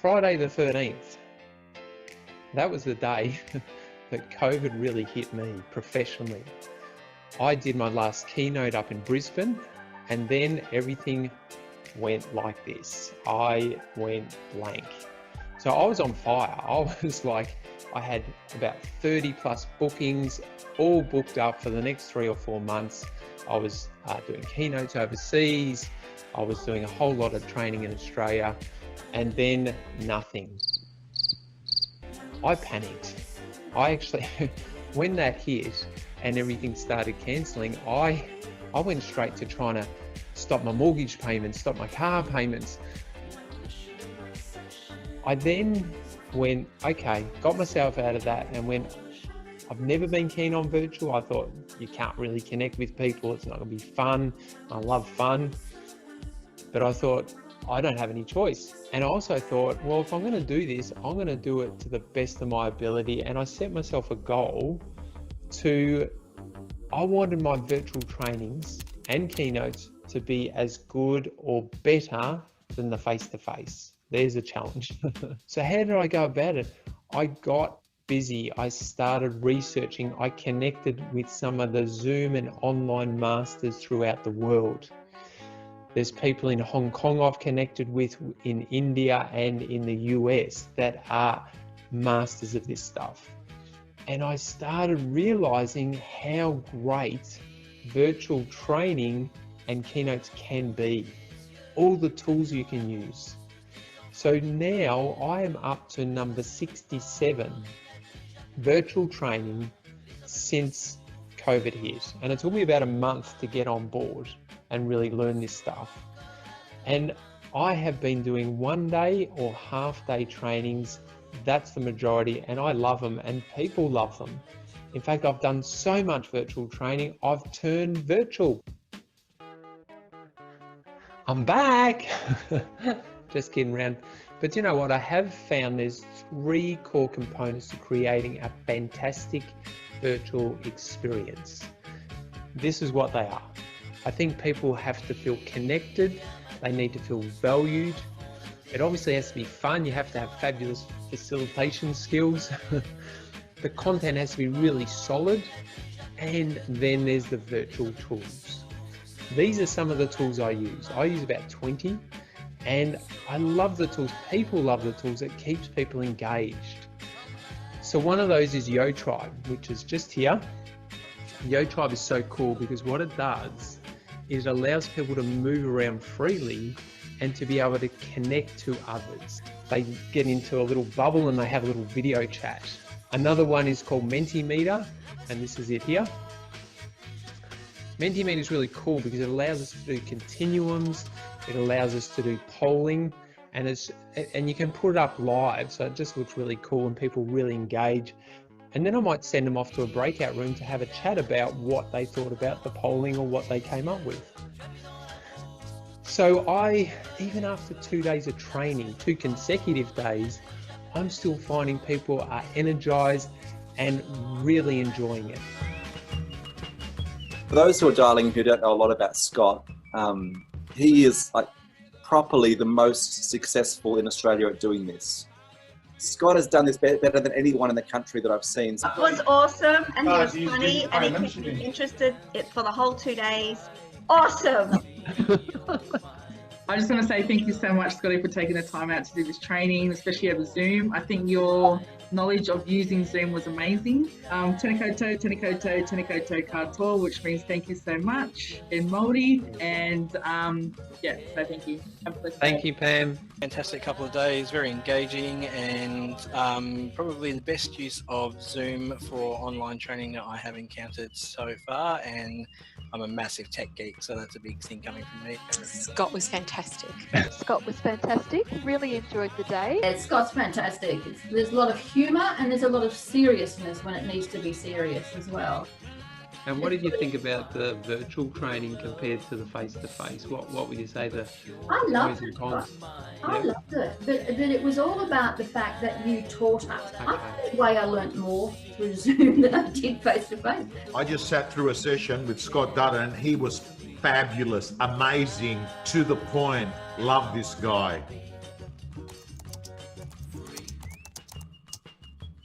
Friday the 13th, that was the day that COVID really hit me professionally. I did my last keynote up in Brisbane, and then everything went like this. I went blank. So I was on fire. I was like, I had about 30 plus bookings, all booked up for the next 3 or 4 months. I was doing keynotes overseas. I was doing a whole lot of training in Australia, and then nothing. I panicked. I actually, when that hit and everything started cancelling, I went straight to trying to stop my mortgage payments, stop my car payments. I then went, okay, got myself out of that and went, I've never been keen on virtual. I thought you can't really connect with people. It's not gonna be fun. I love fun. But I thought, I don't have any choice. And I also thought, well, if I'm gonna do this, I'm gonna do it to the best of my ability. And I set myself a goal I wanted my virtual trainings and keynotes to be as good or better than the face-to-face. There's a challenge. So how did I go about it? I got busy. I started researching. I connected with some of the Zoom and online masters throughout the world. There's people in Hong Kong I've connected with, in India and in the US, that are masters of this stuff. And I started realizing how great virtual training and keynotes can be. All the tools you can use. So now I am up to number 67 virtual training since COVID hit. And it took me about a month to get on board and really learn this stuff. And I have been doing 1 day or half day trainings. That's the majority, and I love them, and people love them. In fact, I've done so much virtual training, I've turned virtual. I'm back. Just kidding around. But you know what? I have found there's 3 core components to creating a fantastic virtual experience. This is what they are. I think people have to feel connected. They need to feel valued. It obviously has to be fun. You have to have fabulous facilitation skills. The content has to be really solid. And then there's the virtual tools. These are some of the tools I use. I use about 20, and I love the tools. People love the tools. It keeps people engaged. So one of those is YoTribe, which is just here. YoTribe is so cool because what it does is it allows people to move around freely and to be able to connect to others. They get into a little bubble and they have a little video chat. Another one is called Mentimeter, and this is it here. Mentimeter is really cool because it allows us to do continuums, it allows us to do polling, and you can put it up live, so it just looks really cool and people really engage. And then I might send them off to a breakout room to have a chat about what they thought about the polling or what they came up with. So even after 2 days of training, 2 consecutive days, I'm still finding people are energized and really enjoying it. For those who are dialing who don't know a lot about Scott, he is like properly the most successful in Australia at doing this. Scott has done this better than anyone in the country that I've seen. It was awesome, and he was funny, and he kept me interested for the whole 2 days. Awesome! I just want to say thank you so much, Scotty, for taking the time out to do this training, especially over Zoom. I think your knowledge of using Zoom was amazing. Tēnā koutou, tēnā koutou, tēnā koutou katoa, which means thank you so much in Māori. And so thank you. Thank you, Pam. Fantastic couple of days, very engaging, and probably the best use of Zoom for online training that I have encountered so far. And I'm a massive tech geek, so that's a big thing coming from me. Scott was fantastic. Scott was fantastic. Really enjoyed the day. Yeah, Scott's fantastic. There's a lot of humour and there's a lot of seriousness when it needs to be serious as well. And what did you think about the virtual training compared to the face-to-face? What would you say the I loved pros and it. cons? I loved it, but it was all about the fact that you taught us. Okay. I think the way I learnt more through Zoom than I did face-to-face. I just sat through a session with Scott Dutton. He was fabulous, amazing, to the point. Love this guy.